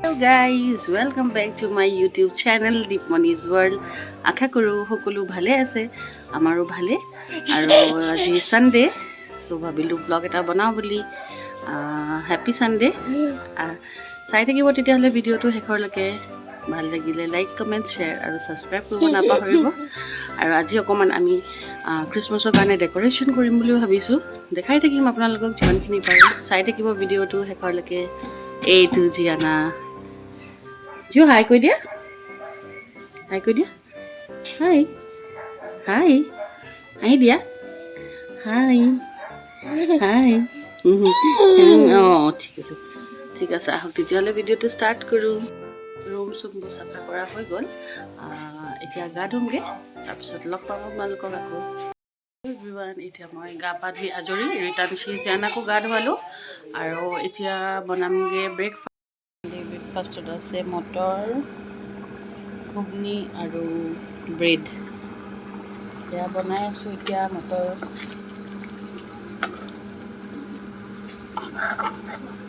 Hello guys, welcome back to my YouTube channel Deepmoni's World. আশা কৰোঁ সকলো ভালে আছে, আমাৰো ভালে। আৰু আজি সানডে, সো ভাবিলোঁ ব্লগ এটা বনাওঁ বুলি। Happy Sunday. চাই থাকিব তেতিয়াহ'লে ভিডিঅ'টো শেষৰলৈকে। ভাল লাগিলে লাইক কমেণ্ট শ্বেয়াৰ আৰু ছাবস্ক্ৰাইব কৰিব নাপাহৰিব। আৰু আজি অকণমান আমি খ্ৰীষ্টমাছৰ কাৰণে ডেক'ৰেশ্যন কৰিম বুলি ভাবিছোঁ। দেখাই থাকিম আপোনালোকক যিমানখিনি পাৰোঁ। চাই থাকিব ভিডিঅ'টো শেষৰলৈকে। এইটো জিয়ানা জিঅ' হাই কৈ দিয়া, হাই কৈ দিয়া, হাই হাই আহি দিয়া, হাই হাই। অঁ ঠিক আছে আহক তেতিয়াহ'লে ভিডিঅ'টো ষ্টাৰ্ট কৰোঁ। ৰুম চুমবোৰ চাফা কৰা হৈ গ'ল, এতিয়া গা ধুমগৈ, তাৰপিছত লগ পাম আপোনালোকক আকৌ। এতিয়া মই গা পা ধুই আজৰি, ৰিটাৰ্ণশী জিয়ানাকো গা ধুৱালোঁ আৰু এতিয়া বনামগৈ ব্ৰেকফাষ্ট। ব্ৰেকফাষ্টত আছে মটৰ, ঘুগনি আৰু ব্ৰেড। এয়া বনাই আছোঁ এতিয়া। মটৰ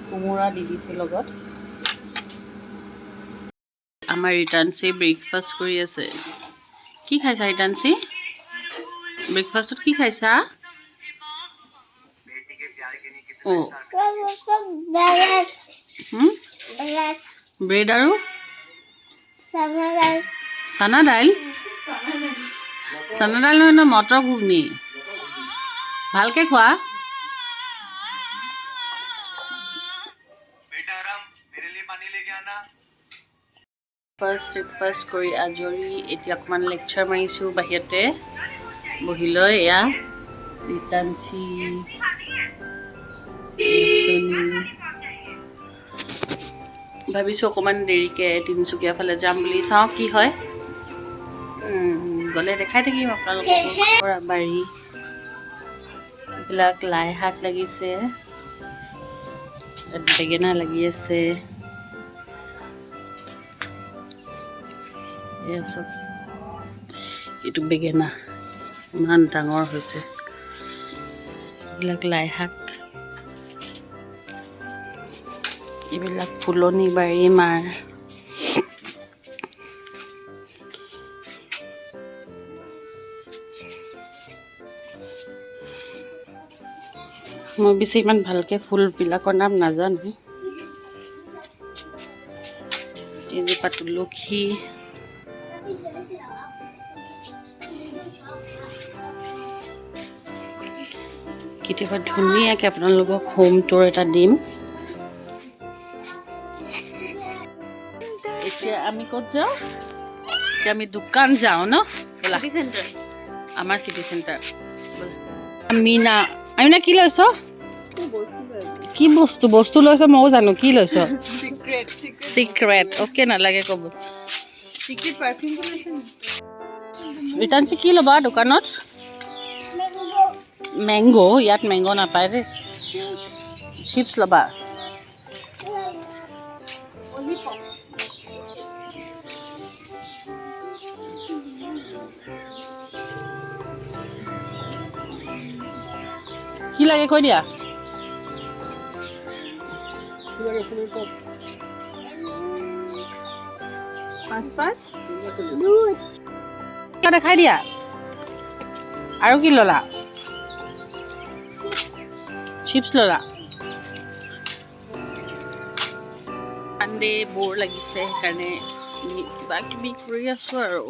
কোমোৰা দি দিছোঁ লগত। আমাৰ ৰিটাৰ্ণশী ব্ৰেকফাষ্ট কৰি আছে। কি খাইছা ৰিটাৰ্ণশী? ব্ৰেকফাষ্টত কি খাইছা? অঁ ব্ৰেড আৰু চানা দাইল। চানা দাইল নহয়, মটৰ ঘুগনি। ভালকৈ খোৱা। ব্ৰেকফাষ্ট কৰি আজৰি, এতিয়া অকণমান লেকচাৰ মাৰিছোঁ বাহিৰতে বহি লৈ। এয়া ৰিটাৰ্ণশী, ভাবিছোঁ অকণমান দেৰিকৈ তিনিচুকীয়া ফালে যাম বুলি, চাওঁ কি হয়। গ'লে দেখাই থাকিম আপোনালোকক। বাৰী এইবিলাক লাই শাক লাগিছে, বেঙেনা লাগি আছে। এইটো বেঙেনা ইমান ডাঙৰ হৈছে। এইবিলাক লাই শাক, এইবিলাক ফুলনি বাৰী মাৰ। মই বেছি ইমান ভালকৈ ফুলবিলাকৰ নাম নাজানো। এইজোপা তুলসী, কেতিয়াবা ধুনীয়াকৈ আপোনালোকক হোম টুৰ এটা দিম। এতিয়া আমি ক'ত যাওঁ? এতিয়া আমি দোকান যাওঁ ন, চিটি চেণ্টাৰ। আমাৰ চিটি চেণ্টাৰ। আমিনা কি লৈছ? কি বস্তু লৈছ? ময়ো জানো কি লৈছ। চিক্ৰেট। অ'কে, নালাগে ক'ব। ৰিটাৰ্ণশী কি ল'বা দোকানত? মেংগ'। ইয়াত মেংগ' নাপায় দেই। চিপছ ল'বা। কি লাগে কৈ দিয়া। দেখাই দিয়া। আৰু কি ল'লা? চিপছ ল'লা। সানডে বৰ লাগিছে, সেইকাৰণে কিবা কিবি কৰি আছোঁ আৰু।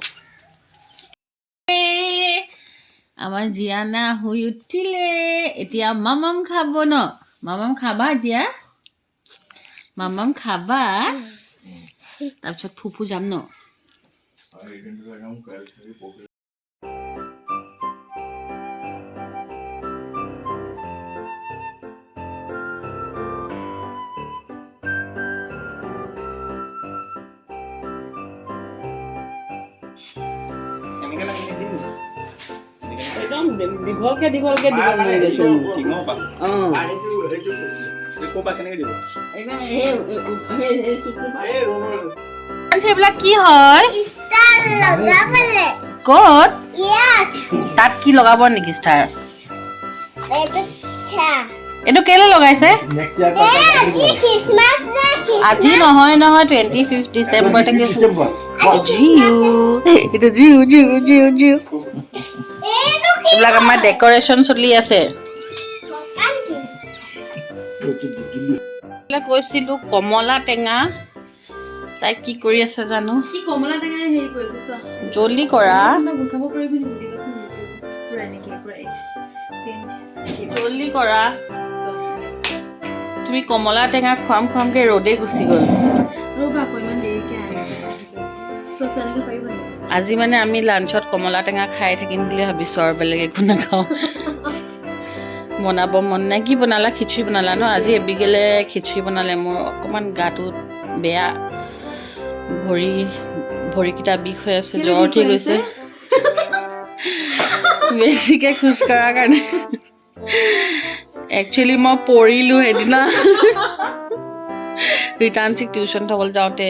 আমাৰ জিয়ানা শুই উঠিলে, এতিয়া মামাম খাব ন। মামাম খাবা এতিয়া, মামাম খাবা, তাৰপিছত ফুফু যাম ন। একদম দীঘলকে দিব মন এইবিলাক কি হয়? ক'ত? তাত কি লগাব নেকি ষ্টাৰ? এইটো কেলে লগাইছে আজি নহয় 25 ডিসেম্বৰ থাকে এইটো জিউ জিউ জিউ জিউ এইবিলাক আমাৰ ডেকৰেশ্যন চলি আছে কৈছিলো কমলা টেঙা তাই কি কৰি আছে জানো কি কমলা টেঙা হেৰি কৰিছে চোৱা জলদি কৰা গুছাব পাৰিব নি বুজিবাচোন পুৰা এনেকে পুৰা জলদি কৰা তুমি কমলা টেঙা খুৱামকে ৰ'দে গুচি গ'ল ৰ'বা ইমান দেৰিকে চোৱা এনেকে পাৰিব নি আজি মানে আমি লাঞ্চত কমলা টেঙা খাই থাকিম বুলি ভাবিছোঁ আৰু বেলেগ একো নাখাওঁ বনাব মন নাই কি বনালা খিচিৰি বনালা ন আজি এবিগেলে খিচিৰি বনালে মোৰ অকণমান গাটো বেয়া ভৰিকেইটা বিষ হৈ আছে জ্বৰ উঠি গৈছে বেছিকৈ খোজ কঢ়াৰ কাৰণে একচুৱেলি মই পৰিলোঁ সেইদিনা ৰিটাৰ্ণচিক টিউশ্যন থ'বলৈ যাওঁতে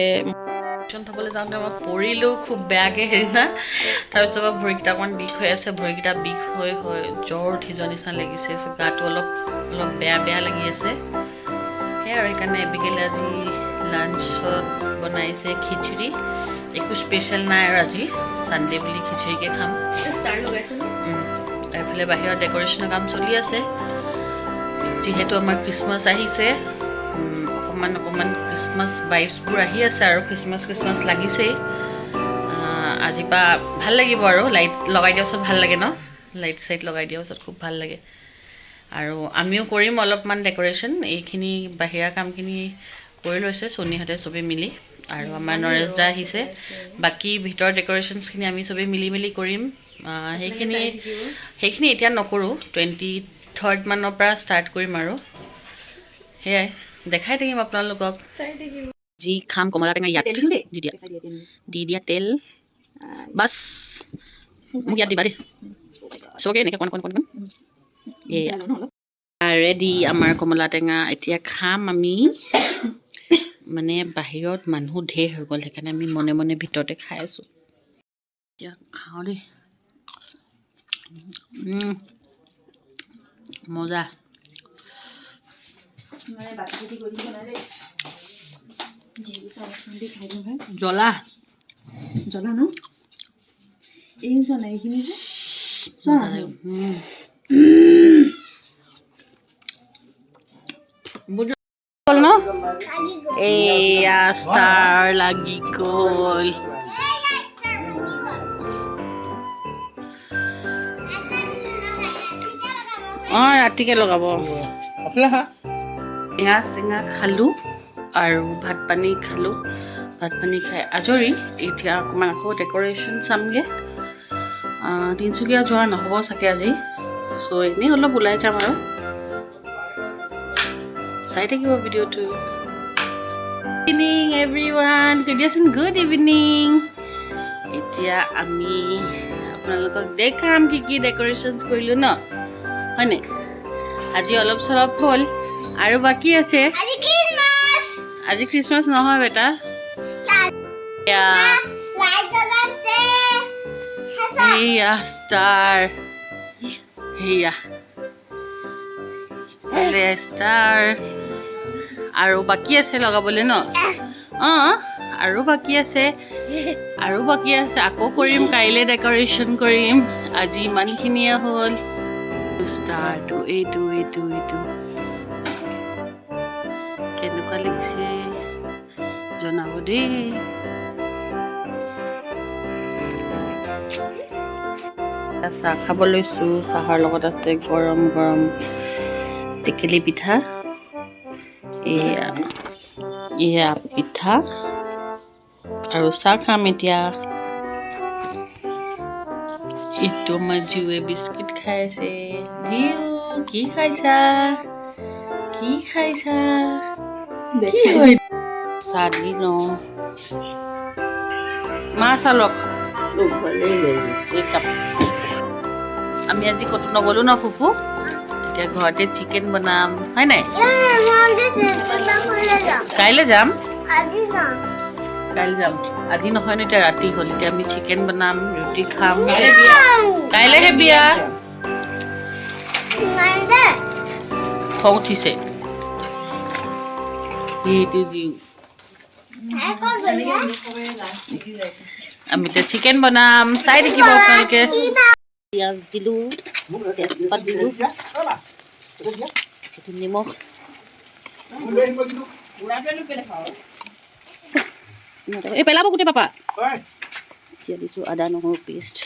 মই পৰিলোঁ খুব বেয়াকৈ সেইদিনা তাৰপিছত ভৰিকেইটা অকণমান বিষ হৈ আছে ভৰিকেইটা বিষ হৈ জ্বৰ উঠি যোৱা নিচিনা লাগিছে চ' গাটো অলপ বেয়া লাগি আছে সেয়া আৰু সেইকাৰণে এবিগেলে আজি লাঞ্চত বনাইছে খিচিৰি একো স্পেচিয়েল নাই আৰু আজি ছানডে বুলি খিচিৰিকে খাম ষ্টাৰ লগাইছে ন এইফালে বাহিৰত ডেকৰেশ্যনৰ কাম চলি আছে যিহেতু আমাৰ খ্ৰীষ্টমাছ আহিছে অকণমান খ্ৰীষ্টমাছ ভাইবছবোৰ আহি আছে আৰু খ্ৰীষ্টমাছ লাগিছেই আজিৰ পৰা ভাল লাগিব আৰু লাইট লগাই দিয়াৰ পাছত ভাল লাগে ন লাইট চাইট লগাই দিয়াৰ পাছত খুব ভাল লাগে আৰু আমিও কৰিম অলপমান ডেকৰেশ্যন এইখিনি বাহিৰা কামখিনি কৰি লৈছে চনীহঁতে চবেই মিলি আৰু আমাৰ নৰেশ দা আহিছে বাকী ভিতৰৰ ডেকৰেশ্যনছখিনি আমি চবেই মিলি কৰিম সেইখিনি এতিয়া নকৰোঁ 23rd মানৰ পৰা ষ্টাৰ্ট কৰিম আৰু সেয়াই দেখাই থাকিম আপোনালোকক যি খাম কমলা টেঙা ইয়াত দি দিয়া তেল বাছ মোক ইয়াত দিবা দেই চবকে এনেকৈ কণ এয়া ৰেডি আমাৰ কমলা টেঙা এতিয়া খাম আমি মানে বাহিৰত মানুহ ঢেৰ হৈ গ'ল সেইকাৰণে আমি মনে ভিতৰতে খাই আছোঁ এতিয়া খাওঁ দেই মজা জ্বলা ন এই চোৱা নাই এইখিনি যে চোৱা ন এয়া ষ্টাৰ লাগি গ'ল ৰাতিকে লগাব টেঙা খালোঁ আৰু ভাত পানী খাই আজৰি এতিয়া অকণমান আকৌ ডেকৰেশ্যন চামগৈ তিনিচুকীয়া যোৱা নহ'ব চাগে আজি চ' এনেই অলপ ওলাই যাম আৰু চাই থাকিব ভিডিঅ'টো ইভিনিং এভৰিৱান কৈ দিয়াচোন গুড ইভিনিং এতিয়া আমি আপোনালোকক দেখাম কি ডেকৰেশ্যনছ কৰিলোঁ ন হয়নে আজি অলপ চলপ হ'ল আৰু বাকী আছে আজি খ্ৰীষ্টমাছ নহয় বেটা সেয়া ষ্টাৰ সেয়া ষ্টাৰ আৰু বাকী আছে লগাবলৈ ন আৰু বাকী আছে আকৌ কৰিম কাইলৈ ডেকৰেশ্যন কৰিম আজি ইমানখিনিয়ে হ'ল ষ্টাৰটো এইটো কেনেকুৱা লাগিছে জনাব দেই চাহ খাব লৈছোঁ চাহৰ লগত আছে গৰম টেকেলি পিঠা এয়া পিঠা আৰু চাহ খাম এতিয়া এইটো আমাৰ জিউৱে বিস্কুট খাই আছে জিউ কি খাইছা চাহ দি লওঁ মা চালক এই কাপ আমি আজি ক'তো নগ'লো ন ফুফু এতিয়া ঘৰতে চিকেন বনাম হয় নাই কাইলৈ যাম আজি নহয় ন এতিয়া ৰাতি হ'ল এতিয়া আমি চিকেন বনাম ৰুটি খাম কাইলৈহে বিয়া খং উঠিছে It is you. আমি এতিয়া চিকেন বনাম চাই দেখিব আপোনালোকে পিঁয়াজ দিলোঁ তেজপাত দিলোঁ নিমখ এই পেলাব গোটেই পাপা এতিয়া দিছোঁ আদা নহৰু পেষ্ট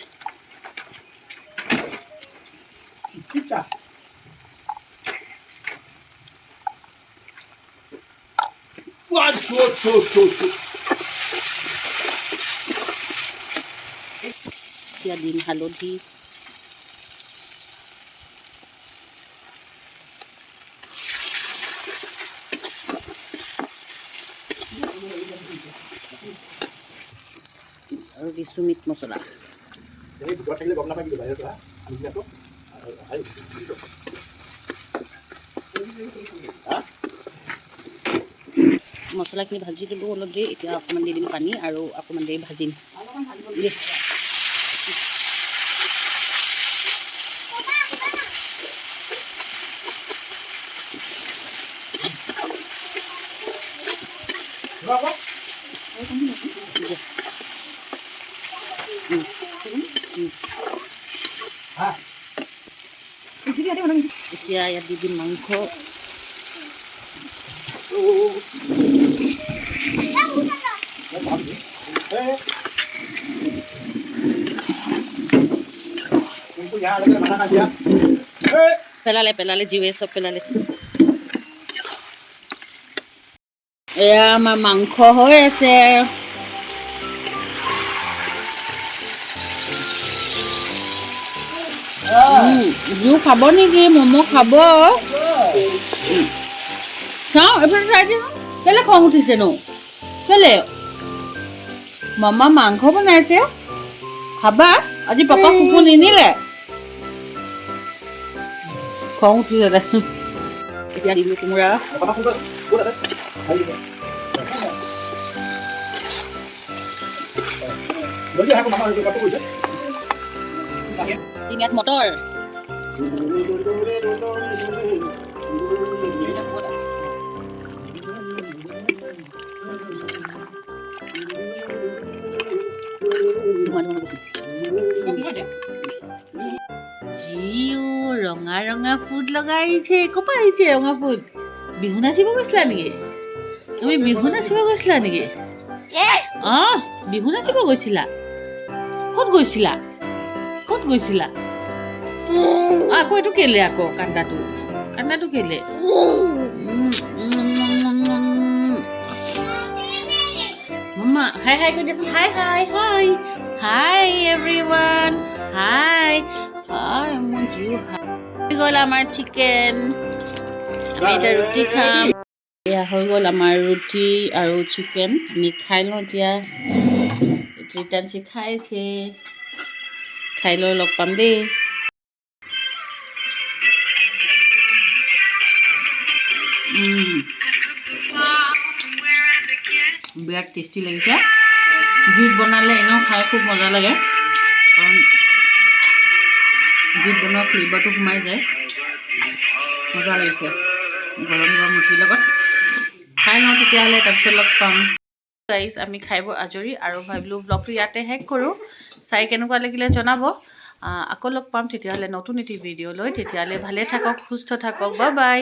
এতিয়া দিম হালধি আৰু দিছোঁ মিট মছলা মছলাখিনি ভাজি দিলোঁ অলপ দেৰি এতিয়া অকণমান দি দিম পানী আৰু অকণমান দেৰি ভাজিম এতিয়া ইয়াত দি দিম মাংস পেলালে জীৱে চব পেলালে এয়া আমাৰ মাংস হৈ আছে জু খাব নেকি ম'ম' খাব চাওঁ এইফালে চাই দিওঁ কেলে খং উঠিছেনো কেলে মামা মাংস বনাইছে খাবা আজি পাপা কুকু নিনিলে খং উঠিছে দেচোন এতিয়া দিলোঁ কোমোৰা ইয়াত মটৰ জিও ৰঙা ৰঙা ফুট লগাইছে ক'ৰপৰা আহিছে ৰঙা ফুট বিহু নাচিব গৈছিলা নেকি তুমি বিহু নাচিব গৈছিলা নেকি অঁ বিহু নাচিব গৈছিলা ক'ত গৈছিলা আকৌ এইটো কেলে আকৌ কান্দাটো কেলে মামা হাই হাই কৈ দিয়াচোন হাই হাই হাই হাই এভৰিৱান হাই হাই মোৰ জিও হৈ গ'ল আমাৰ চিকেন আমি এতিয়া ৰুটি খাম এয়া হৈ গ'ল আমাৰ ৰুটি আৰু চিকেন আমি খাই লওঁ এতিয়া ৰিটাৰ্ণচি খাইছে খাই লৈ লগ পাম দেই বিৰাট টেষ্টি লাগিছে জুইত বনালে এনেও খাই খুব মজা লাগে কাৰণ জুইত বনোৱা ফ্লেভাৰটো সোমাই যায় মজা লাগিছে গৰম গৰম ৰুটিৰ লগত খাই লওঁ তেতিয়াহ'লে তাৰপিছত লগ পাম গাইজ আমি খাই বৈ আজৰি আৰু ভাবিলোঁ ব্লগটো ইয়াতে শেষ কৰোঁ চাই কেনেকুৱা লাগিলে জনাব আকৌ লগ পাম তেতিয়াহ'লে নতুন এটি ভিডিঅ' লৈ তেতিয়াহ'লে ভালে থাকক সুস্থ থাকক বাই বাই